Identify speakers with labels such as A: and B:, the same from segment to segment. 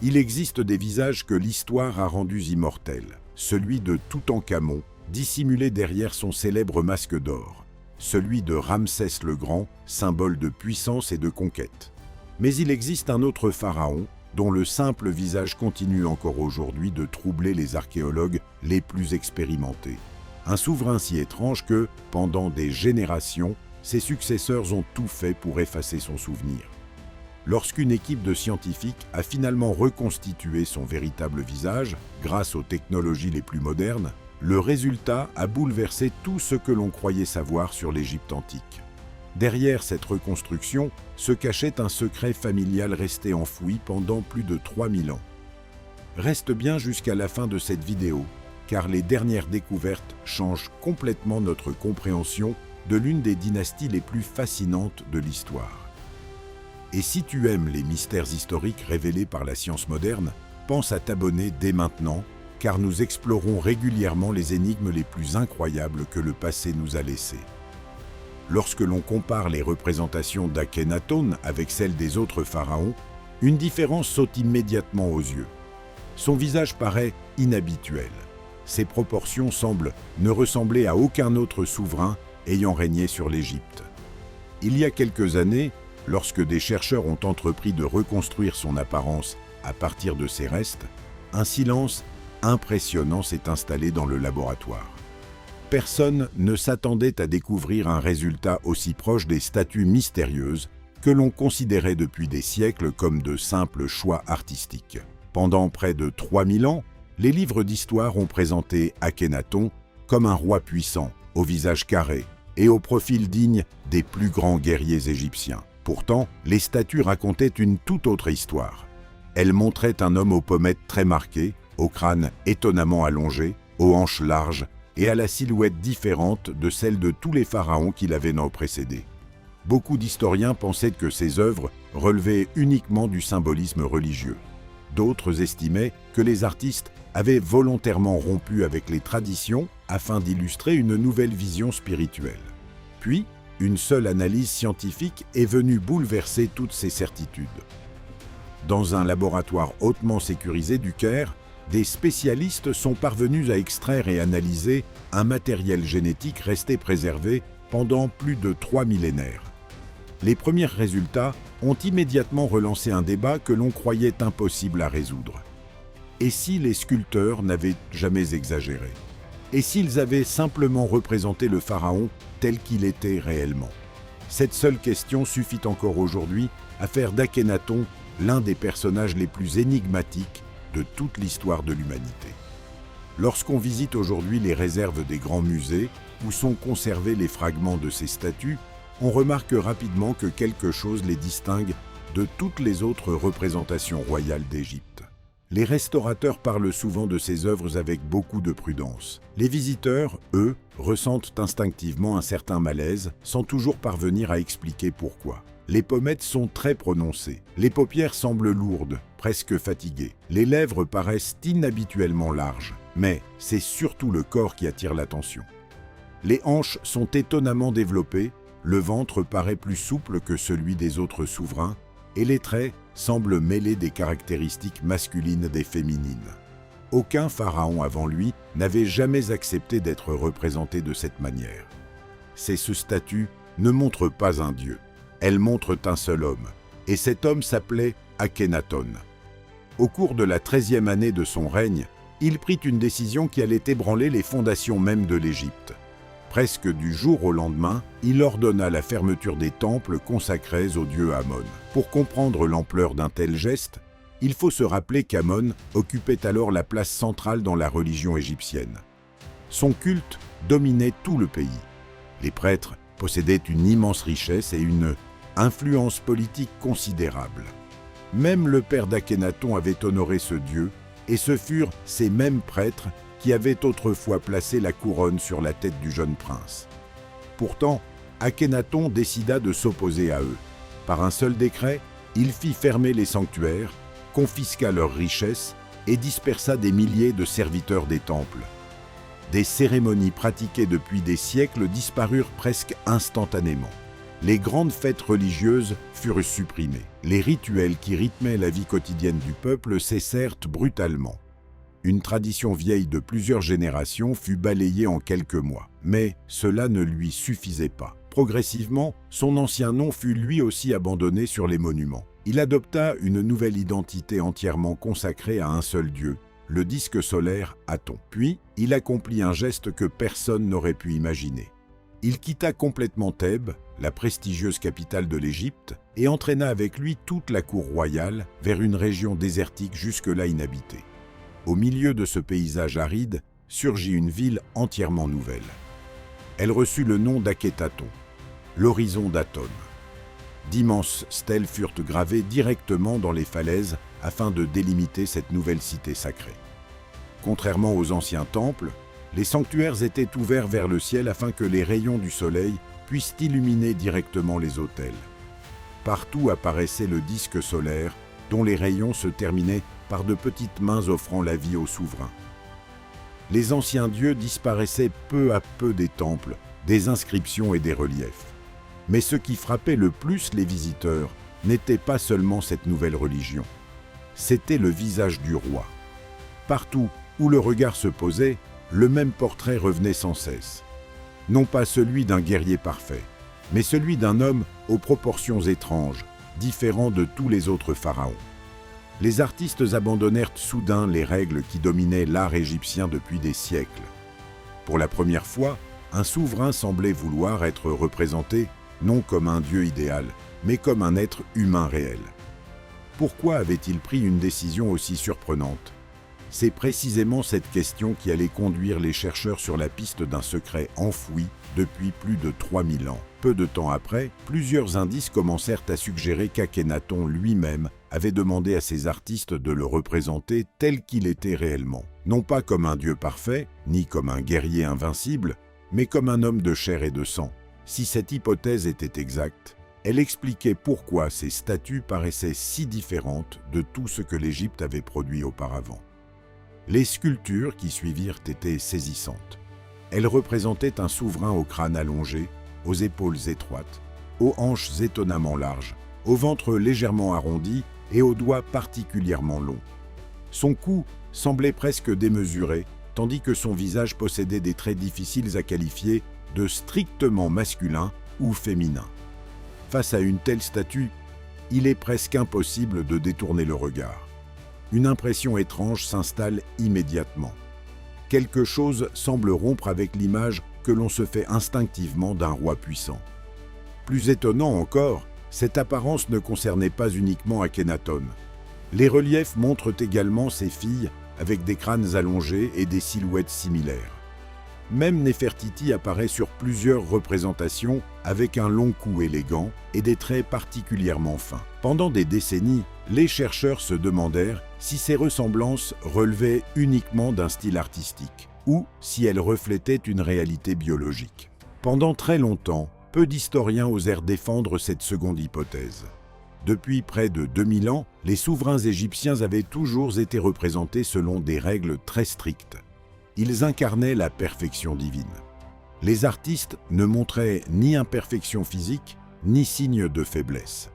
A: Il existe des visages que l'histoire a rendus immortels. Celui de Toutankhamon, dissimulé derrière son célèbre masque d'or. Celui de Ramsès le Grand, symbole de puissance et de conquête. Mais il existe un autre pharaon, dont le simple visage continue encore aujourd'hui de troubler les archéologues les plus expérimentés. Un souverain si étrange que, pendant des générations, ses successeurs ont tout fait pour effacer son souvenir. Lorsqu'une équipe de scientifiques a finalement reconstitué son véritable visage, grâce aux technologies les plus modernes, le résultat a bouleversé tout ce que l'on croyait savoir sur l'Égypte antique. Derrière cette reconstruction se cachait un secret familial resté enfoui pendant plus de 3000 ans. Reste bien jusqu'à la fin de cette vidéo, car les dernières découvertes changent complètement notre compréhension de l'une des dynasties les plus fascinantes de l'histoire. Et si tu aimes les mystères historiques révélés par la science moderne, pense à t'abonner dès maintenant, car nous explorons régulièrement les énigmes les plus incroyables que le passé nous a laissées. Lorsque l'on compare les représentations d'Akhenaton avec celles des autres pharaons, une différence saute immédiatement aux yeux. Son visage paraît inhabituel. Ses proportions semblent ne ressembler à aucun autre souverain ayant régné sur l'Égypte. Il y a quelques années, lorsque des chercheurs ont entrepris de reconstruire son apparence à partir de ses restes, un silence impressionnant s'est installé dans le laboratoire. Personne ne s'attendait à découvrir un résultat aussi proche des statues mystérieuses que l'on considérait depuis des siècles comme de simples choix artistiques. Pendant près de 3000 ans, les livres d'histoire ont présenté Akhenaton comme un roi puissant, au visage carré et au profil digne des plus grands guerriers égyptiens. Pourtant, les statues racontaient une toute autre histoire. Elles montraient un homme aux pommettes très marquées, au crâne étonnamment allongé, aux hanches larges et à la silhouette différente de celle de tous les pharaons qui l'avaient précédé. Beaucoup d'historiens pensaient que ces œuvres relevaient uniquement du symbolisme religieux. D'autres estimaient que les artistes avaient volontairement rompu avec les traditions afin d'illustrer une nouvelle vision spirituelle. Puis, une seule analyse scientifique est venue bouleverser toutes ces certitudes. Dans un laboratoire hautement sécurisé du Caire, des spécialistes sont parvenus à extraire et analyser un matériel génétique resté préservé pendant plus de 3 millénaires. Les premiers résultats ont immédiatement relancé un débat que l'on croyait impossible à résoudre. Et si les sculpteurs n'avaient jamais exagéré? Et s'ils avaient simplement représenté le pharaon tel qu'il était réellement? Cette seule question suffit encore aujourd'hui à faire d'Akhenaton l'un des personnages les plus énigmatiques de toute l'histoire de l'humanité. Lorsqu'on visite aujourd'hui les réserves des grands musées, où sont conservés les fragments de ces statues, on remarque rapidement que quelque chose les distingue de toutes les autres représentations royales d'Égypte. Les restaurateurs parlent souvent de ces œuvres avec beaucoup de prudence. Les visiteurs, eux, ressentent instinctivement un certain malaise, sans toujours parvenir à expliquer pourquoi. Les pommettes sont très prononcées, les paupières semblent lourdes, presque fatiguées, les lèvres paraissent inhabituellement larges, mais c'est surtout le corps qui attire l'attention. Les hanches sont étonnamment développées, le ventre paraît plus souple que celui des autres souverains, et les traits semblent mêler des caractéristiques masculines des féminines. Aucun pharaon avant lui n'avait jamais accepté d'être représenté de cette manière. Ces statues ne montrent pas un dieu, elles montrent un seul homme, et cet homme s'appelait Akhenaton. Au cours de la 13e année de son règne, il prit une décision qui allait ébranler les fondations même de l'Égypte. Presque du jour au lendemain, il ordonna la fermeture des temples consacrés au dieu Amon. Pour comprendre l'ampleur d'un tel geste, il faut se rappeler qu'Amon occupait alors la place centrale dans la religion égyptienne. Son culte dominait tout le pays. Les prêtres possédaient une immense richesse et une influence politique considérable. Même le père d'Akhenaton avait honoré ce dieu, et ce furent ces mêmes prêtres qui avaient autrefois placé la couronne sur la tête du jeune prince. Pourtant, Akhenaton décida de s'opposer à eux. Par un seul décret, il fit fermer les sanctuaires, confisqua leurs richesses et dispersa des milliers de serviteurs des temples. Des cérémonies pratiquées depuis des siècles disparurent presque instantanément. Les grandes fêtes religieuses furent supprimées. Les rituels qui rythmaient la vie quotidienne du peuple cessèrent brutalement. Une tradition vieille de plusieurs générations fut balayée en quelques mois. Mais cela ne lui suffisait pas. Progressivement, son ancien nom fut lui aussi abandonné sur les monuments. Il adopta une nouvelle identité entièrement consacrée à un seul dieu, le disque solaire Aton. Puis, il accomplit un geste que personne n'aurait pu imaginer. Il quitta complètement Thèbes, la prestigieuse capitale de l'Égypte, et entraîna avec lui toute la cour royale vers une région désertique jusque-là inhabitée. Au milieu de ce paysage aride, surgit une ville entièrement nouvelle. Elle reçut le nom d'Akhénaton, l'horizon d'Aton. D'immenses stèles furent gravées directement dans les falaises afin de délimiter cette nouvelle cité sacrée. Contrairement aux anciens temples, les sanctuaires étaient ouverts vers le ciel afin que les rayons du soleil puissent illuminer directement les autels. Partout apparaissait le disque solaire, dont les rayons se terminaient par de petites mains offrant la vie au souverain. Les anciens dieux disparaissaient peu à peu des temples, des inscriptions et des reliefs. Mais ce qui frappait le plus les visiteurs n'était pas seulement cette nouvelle religion. C'était le visage du roi. Partout où le regard se posait, le même portrait revenait sans cesse. Non pas celui d'un guerrier parfait, mais celui d'un homme aux proportions étranges, différent de tous les autres pharaons. Les artistes abandonnèrent soudain les règles qui dominaient l'art égyptien depuis des siècles. Pour la première fois, un souverain semblait vouloir être représenté non comme un dieu idéal, mais comme un être humain réel. Pourquoi avait-il pris une décision aussi surprenante ? C'est précisément cette question qui allait conduire les chercheurs sur la piste d'un secret enfoui depuis plus de 3000 ans. Peu de temps après, plusieurs indices commencèrent à suggérer qu'Akhénaton lui-même avait demandé à ses artistes de le représenter tel qu'il était réellement. Non pas comme un dieu parfait, ni comme un guerrier invincible, mais comme un homme de chair et de sang. Si cette hypothèse était exacte, elle expliquait pourquoi ces statues paraissaient si différentes de tout ce que l'Égypte avait produit auparavant. Les sculptures qui suivirent étaient saisissantes. Elles représentaient un souverain au crâne allongé, aux épaules étroites, aux hanches étonnamment larges, au ventre légèrement arrondi et aux doigts particulièrement longs. Son cou semblait presque démesuré, tandis que son visage possédait des traits difficiles à qualifier de strictement masculins ou féminins. Face à une telle statue, il est presque impossible de détourner le regard. Une impression étrange s'installe immédiatement. Quelque chose semble rompre avec l'image que l'on se fait instinctivement d'un roi puissant. Plus étonnant encore, cette apparence ne concernait pas uniquement Akhénaton. Les reliefs montrent également ses filles avec des crânes allongés et des silhouettes similaires. Même Néfertiti apparaît sur plusieurs représentations avec un long cou élégant et des traits particulièrement fins. Pendant des décennies, les chercheurs se demandèrent si ces ressemblances relevaient uniquement d'un style artistique ou si elles reflétaient une réalité biologique. Pendant très longtemps, peu d'historiens osèrent défendre cette seconde hypothèse. Depuis près de 2000 ans, les souverains égyptiens avaient toujours été représentés selon des règles très strictes. Ils incarnaient la perfection divine. Les artistes ne montraient ni imperfection physique, ni signe de faiblesse.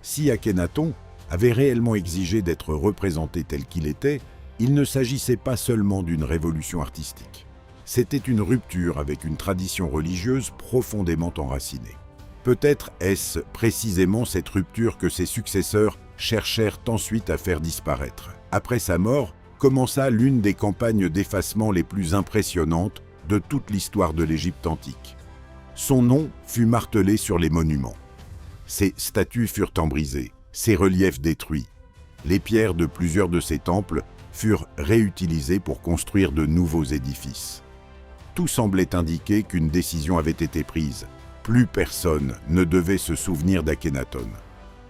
A: Si Akhénaton avait réellement exigé d'être représenté tel qu'il était, il ne s'agissait pas seulement d'une révolution artistique. C'était une rupture avec une tradition religieuse profondément enracinée. Peut-être est-ce précisément cette rupture que ses successeurs cherchèrent ensuite à faire disparaître. Après sa mort, commença l'une des campagnes d'effacement les plus impressionnantes de toute l'histoire de l'Égypte antique. Son nom fut martelé sur les monuments. Ses statues furent embrisées, ses reliefs détruits. Les pierres de plusieurs de ses temples furent réutilisées pour construire de nouveaux édifices. Tout semblait indiquer qu'une décision avait été prise. Plus personne ne devait se souvenir d'Akhénaton.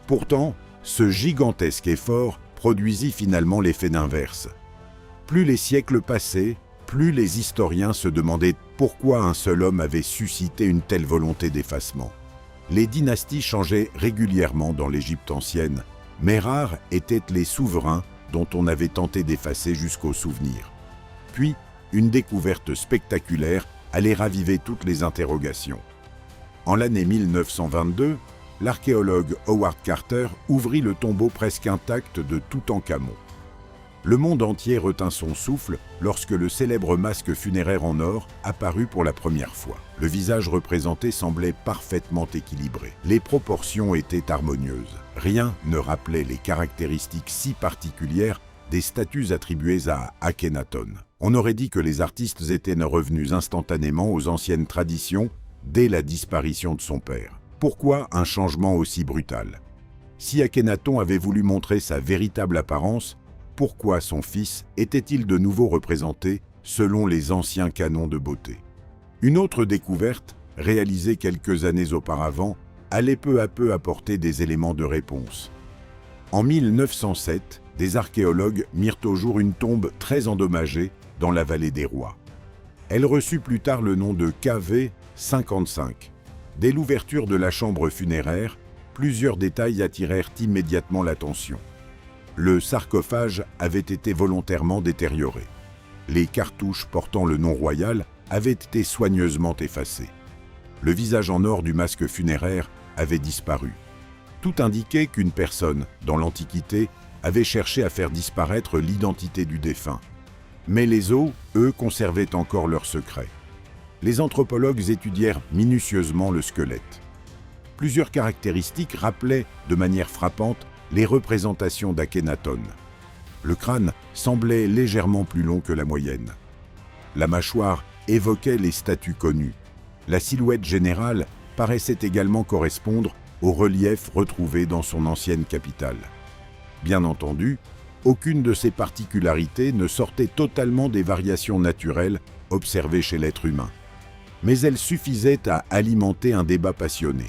A: Pourtant, ce gigantesque effort produisit finalement l'effet inverse. Plus les siècles passaient, plus les historiens se demandaient pourquoi un seul homme avait suscité une telle volonté d'effacement. Les dynasties changeaient régulièrement dans l'Égypte ancienne, mais rares étaient les souverains dont on avait tenté d'effacer jusqu'au souvenir. Puis, une découverte spectaculaire allait raviver toutes les interrogations. En l'année 1922, l'archéologue Howard Carter ouvrit le tombeau presque intact de Toutankhamon. Le monde entier retint son souffle lorsque le célèbre masque funéraire en or apparut pour la première fois. Le visage représenté semblait parfaitement équilibré. Les proportions étaient harmonieuses. Rien ne rappelait les caractéristiques si particulières des statues attribuées à Akhenaton. On aurait dit que les artistes étaient revenus instantanément aux anciennes traditions dès la disparition de son père. Pourquoi un changement aussi brutal? Si Akhenaton avait voulu montrer sa véritable apparence, pourquoi son fils était-il de nouveau représenté selon les anciens canons de beauté? Une autre découverte, réalisée quelques années auparavant, allait peu à peu apporter des éléments de réponse. En 1907, des archéologues mirent au jour une tombe très endommagée dans la vallée des Rois. Elle reçut plus tard le nom de KV55. Dès l'ouverture de la chambre funéraire, plusieurs détails attirèrent immédiatement l'attention. Le sarcophage avait été volontairement détérioré. Les cartouches portant le nom royal avaient été soigneusement effacées. Le visage en or du masque funéraire avait disparu. Tout indiquait qu'une personne, dans l'Antiquité, avait cherché à faire disparaître l'identité du défunt. Mais les os, eux, conservaient encore leur secret. Les anthropologues étudièrent minutieusement le squelette. Plusieurs caractéristiques rappelaient, de manière frappante, les représentations d'Akhenaton. Le crâne semblait légèrement plus long que la moyenne. La mâchoire évoquait les statues connues. La silhouette générale paraissait également correspondre au relief retrouvé dans son ancienne capitale. Bien entendu, aucune de ces particularités ne sortait totalement des variations naturelles observées chez l'être humain. Mais elles suffisaient à alimenter un débat passionné.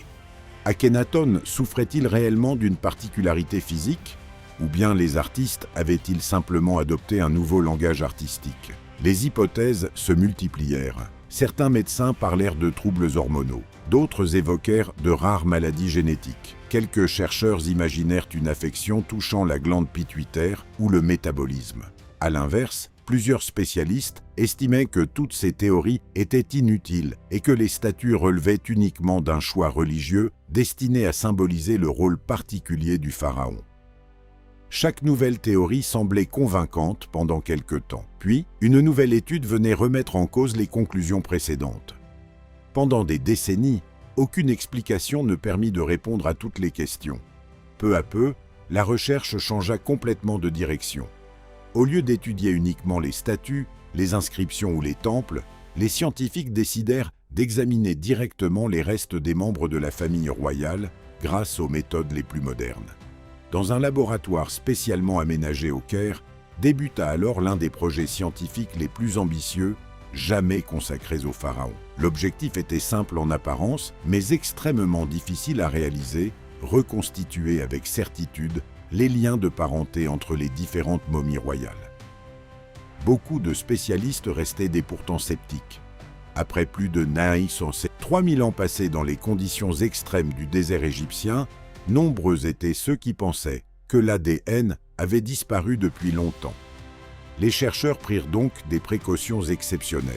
A: Akhenaton souffrait-il réellement d'une particularité physique? Ou bien les artistes avaient-ils simplement adopté un nouveau langage artistique? Les hypothèses se multiplièrent. Certains médecins parlèrent de troubles hormonaux, d'autres évoquèrent de rares maladies génétiques. Quelques chercheurs imaginèrent une affection touchant la glande pituitaire ou le métabolisme. À l'inverse, plusieurs spécialistes estimaient que toutes ces théories étaient inutiles et que les statues relevaient uniquement d'un choix religieux destiné à symboliser le rôle particulier du pharaon. Chaque nouvelle théorie semblait convaincante pendant quelque temps. Puis, une nouvelle étude venait remettre en cause les conclusions précédentes. Pendant des décennies, aucune explication ne permit de répondre à toutes les questions. Peu à peu, la recherche changea complètement de direction. Au lieu d'étudier uniquement les statues, les inscriptions ou les temples, les scientifiques décidèrent d'examiner directement les restes des membres de la famille royale grâce aux méthodes les plus modernes. Dans un laboratoire spécialement aménagé au Caire, débuta alors l'un des projets scientifiques les plus ambitieux jamais consacrés au pharaon. L'objectif était simple en apparence, mais extrêmement difficile à réaliser, reconstituer avec certitude les liens de parenté entre les différentes momies royales. Beaucoup de spécialistes restaient pourtant sceptiques. Après plus de 3000 ans passés dans les conditions extrêmes du désert égyptien, nombreux étaient ceux qui pensaient que l'ADN avait disparu depuis longtemps. Les chercheurs prirent donc des précautions exceptionnelles.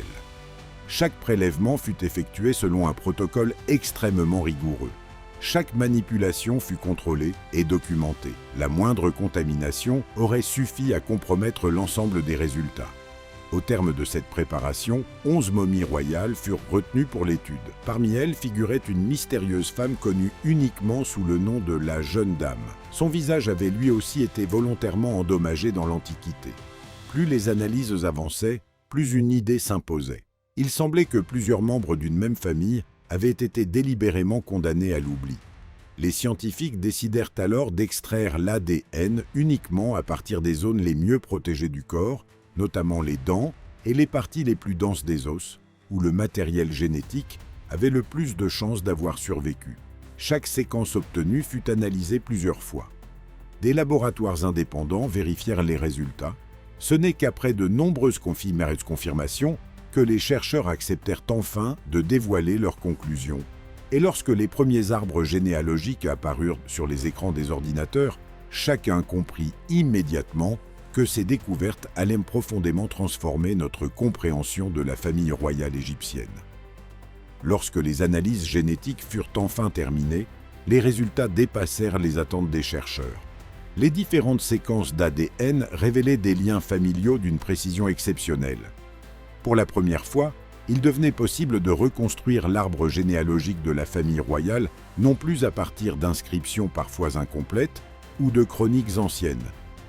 A: Chaque prélèvement fut effectué selon un protocole extrêmement rigoureux. Chaque manipulation fut contrôlée et documentée. La moindre contamination aurait suffi à compromettre l'ensemble des résultats. Au terme de cette préparation, 11 momies royales furent retenues pour l'étude. Parmi elles figurait une mystérieuse femme connue uniquement sous le nom de la Jeune Dame. Son visage avait lui aussi été volontairement endommagé dans l'Antiquité. Plus les analyses avançaient, plus une idée s'imposait. Il semblait que plusieurs membres d'une même famille avaient été délibérément condamnés à l'oubli. Les scientifiques décidèrent alors d'extraire l'ADN uniquement à partir des zones les mieux protégées du corps, notamment les dents et les parties les plus denses des os, où le matériel génétique avait le plus de chances d'avoir survécu. Chaque séquence obtenue fut analysée plusieurs fois. Des laboratoires indépendants vérifièrent les résultats. Ce n'est qu'après de nombreuses confirmations que les chercheurs acceptèrent enfin de dévoiler leurs conclusions. Et lorsque les premiers arbres généalogiques apparurent sur les écrans des ordinateurs, chacun comprit immédiatement que ces découvertes allaient profondément transformer notre compréhension de la famille royale égyptienne. lorsque les analyses génétiques furent enfin terminées, les résultats dépassèrent les attentes des chercheurs. Les différentes séquences d'ADN révélaient des liens familiaux d'une précision exceptionnelle. Pour la première fois, il devenait possible de reconstruire l'arbre généalogique de la famille royale, non plus à partir d'inscriptions parfois incomplètes ou de chroniques anciennes,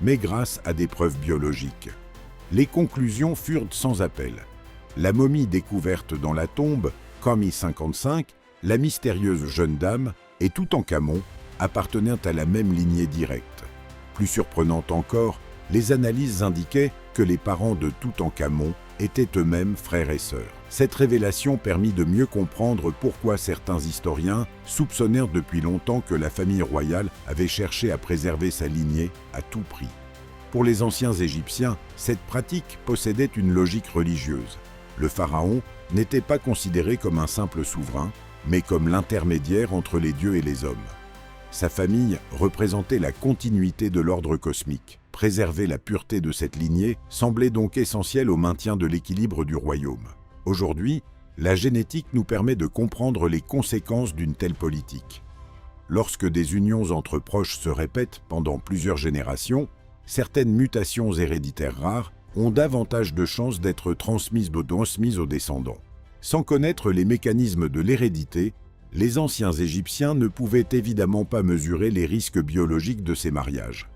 A: mais grâce à des preuves biologiques. Les conclusions furent sans appel. La momie découverte dans la tombe, Kami 55, la mystérieuse jeune dame et Toutankhamon appartenaient à la même lignée directe. Plus surprenante encore, les analyses indiquaient que les parents de Toutankhamon étaient eux-mêmes frères et sœurs. Cette révélation permit de mieux comprendre pourquoi certains historiens soupçonnèrent depuis longtemps que la famille royale avait cherché à préserver sa lignée à tout prix. Pour les anciens Égyptiens, cette pratique possédait une logique religieuse. Le pharaon n'était pas considéré comme un simple souverain, mais comme l'intermédiaire entre les dieux et les hommes. Sa famille représentait la continuité de l'ordre cosmique. Préserver la pureté de cette lignée semblait donc essentiel au maintien de l'équilibre du royaume. Aujourd'hui, la génétique nous permet de comprendre les conséquences d'une telle politique. Lorsque des unions entre proches se répètent pendant plusieurs générations, certaines mutations héréditaires rares ont davantage de chances d'être transmises aux descendants. Sans connaître les mécanismes de l'hérédité, les anciens Égyptiens ne pouvaient évidemment pas mesurer les risques biologiques de ces mariages.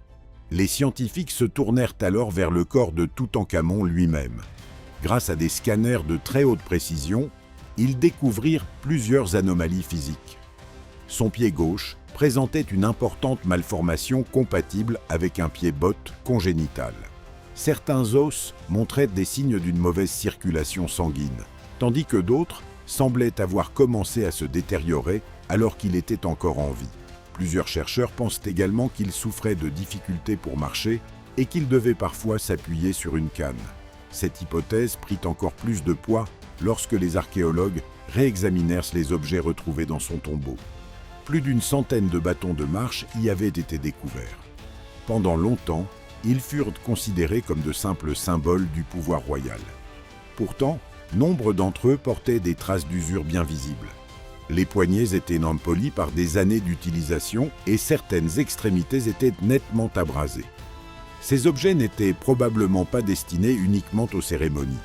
A: Les scientifiques se tournèrent alors vers le corps de Toutankhamon lui-même. Grâce à des scanners de très haute précision, ils découvrirent plusieurs anomalies physiques. Son pied gauche présentait une importante malformation compatible avec un pied-botte congénital. Certains os montraient des signes d'une mauvaise circulation sanguine, tandis que d'autres semblaient avoir commencé à se détériorer alors qu'il était encore en vie. Plusieurs chercheurs pensent également qu'il souffrait de difficultés pour marcher et qu'il devait parfois s'appuyer sur une canne. Cette hypothèse prit encore plus de poids lorsque les archéologues réexaminèrent les objets retrouvés dans son tombeau. Plus d'une centaine de bâtons de marche y avaient été découverts. Pendant longtemps, ils furent considérés comme de simples symboles du pouvoir royal. Pourtant, nombre d'entre eux portaient des traces d'usure bien visibles. Les poignets étaient non polis par des années d'utilisation et certaines extrémités étaient nettement abrasées. Ces objets n'étaient probablement pas destinés uniquement aux cérémonies.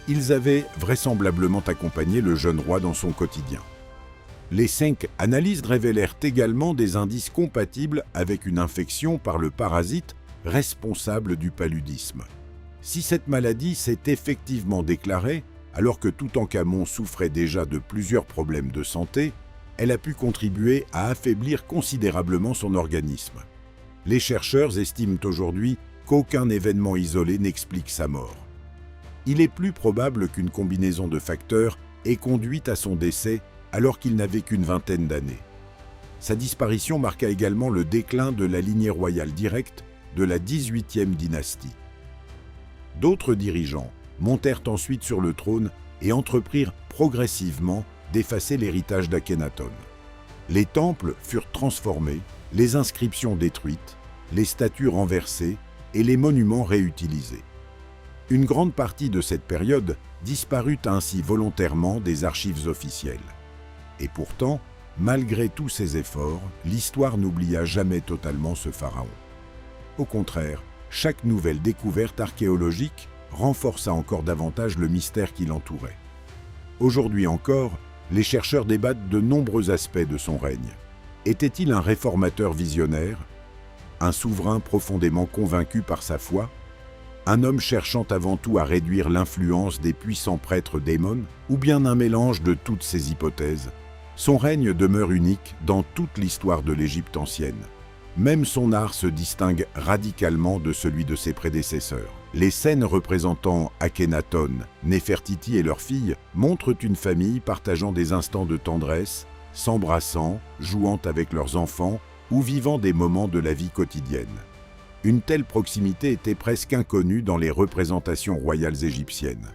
A: Ils avaient vraisemblablement accompagné le jeune roi dans son quotidien. Les 5 analyses révélèrent également des indices compatibles avec une infection par le parasite responsable du paludisme. Si cette maladie s'est effectivement déclarée, alors que Toutankhamon souffrait déjà de plusieurs problèmes de santé, elle a pu contribuer à affaiblir considérablement son organisme. Les chercheurs estiment aujourd'hui qu'aucun événement isolé n'explique sa mort. Il est plus probable qu'une combinaison de facteurs ait conduit à son décès alors qu'il n'avait qu'une vingtaine d'années. Sa disparition marqua également le déclin de la lignée royale directe de la 18e dynastie. D'autres dirigeants montèrent ensuite sur le trône et entreprirent progressivement d'effacer l'héritage d'Akhenaton. Les temples furent transformés, les inscriptions détruites, les statues renversées et les monuments réutilisés. Une grande partie de cette période disparut ainsi volontairement des archives officielles. Et pourtant, malgré tous ces efforts, l'histoire n'oublia jamais totalement ce pharaon. Au contraire, chaque nouvelle découverte archéologique renforça encore davantage le mystère qui l'entourait. Aujourd'hui encore, les chercheurs débattent de nombreux aspects de son règne. Était-il un réformateur visionnaire? Un souverain profondément convaincu par sa foi? Un homme cherchant avant tout à réduire l'influence des puissants prêtres démons? Ou bien un mélange de toutes ces hypothèses? Son règne demeure unique dans toute l'histoire de l'Égypte ancienne. Même son art se distingue radicalement de celui de ses prédécesseurs. Les scènes représentant Akhenaton, Néfertiti et leurs filles montrent une famille partageant des instants de tendresse, s'embrassant, jouant avec leurs enfants ou vivant des moments de la vie quotidienne. Une telle proximité était presque inconnue dans les représentations royales égyptiennes.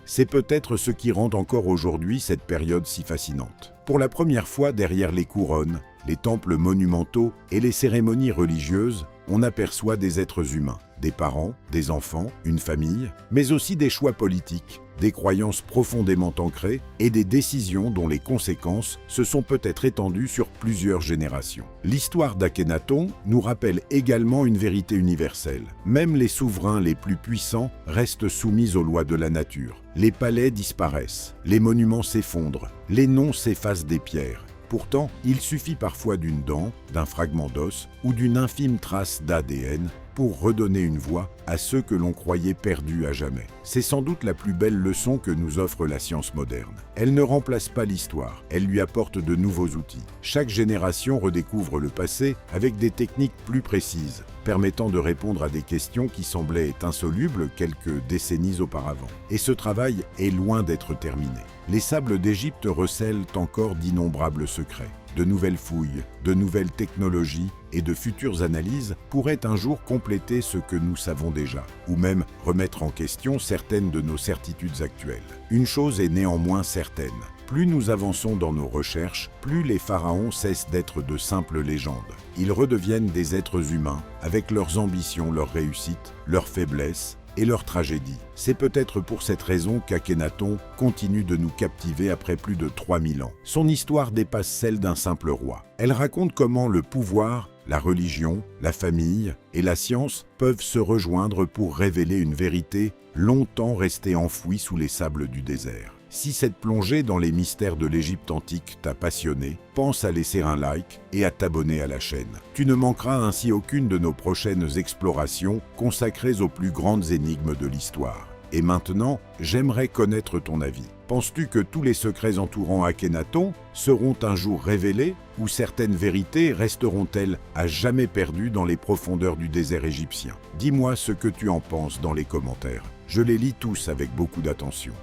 A: C'est peut-être ce qui rend encore aujourd'hui cette période si fascinante. Pour la première fois derrière les couronnes, les temples monumentaux et les cérémonies religieuses, on aperçoit des êtres humains, des parents, des enfants, une famille, mais aussi des choix politiques, des croyances profondément ancrées et des décisions dont les conséquences se sont peut-être étendues sur plusieurs générations. L'histoire d'Akhenaton nous rappelle également une vérité universelle. Même les souverains les plus puissants restent soumis aux lois de la nature. Les palais disparaissent, les monuments s'effondrent, les noms s'effacent des pierres. Pourtant, il suffit parfois d'une dent, d'un fragment d'os ou d'une infime trace d'ADN pour redonner une voix à ceux que l'on croyait perdus à jamais. C'est sans doute la plus belle leçon que nous offre la science moderne. Elle ne remplace pas l'histoire, elle lui apporte de nouveaux outils. Chaque génération redécouvre le passé avec des techniques plus précises, permettant de répondre à des questions qui semblaient insolubles quelques décennies auparavant. Et ce travail est loin d'être terminé. Les sables d'Égypte recèlent encore d'innombrables secrets. De nouvelles fouilles, de nouvelles technologies et de futures analyses pourraient un jour compléter ce que nous savons déjà, ou même remettre en question certaines de nos certitudes actuelles. Une chose est néanmoins certaine, plus nous avançons dans nos recherches, plus les pharaons cessent d'être de simples légendes. Ils redeviennent des êtres humains, avec leurs ambitions, leurs réussites, leurs faiblesses, et leur tragédie. C'est peut-être pour cette raison qu'Akhenaton continue de nous captiver après plus de 3000 ans. Son histoire dépasse celle d'un simple roi. Elle raconte comment le pouvoir, la religion, la famille et la science peuvent se rejoindre pour révéler une vérité longtemps restée enfouie sous les sables du désert. Si cette plongée dans les mystères de l'Égypte antique t'a passionné, pense à laisser un like et à t'abonner à la chaîne. Tu ne manqueras ainsi aucune de nos prochaines explorations consacrées aux plus grandes énigmes de l'histoire. Et maintenant, j'aimerais connaître ton avis. Penses-tu que tous les secrets entourant Akhenaton seront un jour révélés ou certaines vérités resteront-elles à jamais perdues dans les profondeurs du désert égyptien? Dis-moi ce que tu en penses dans les commentaires. Je les lis tous avec beaucoup d'attention.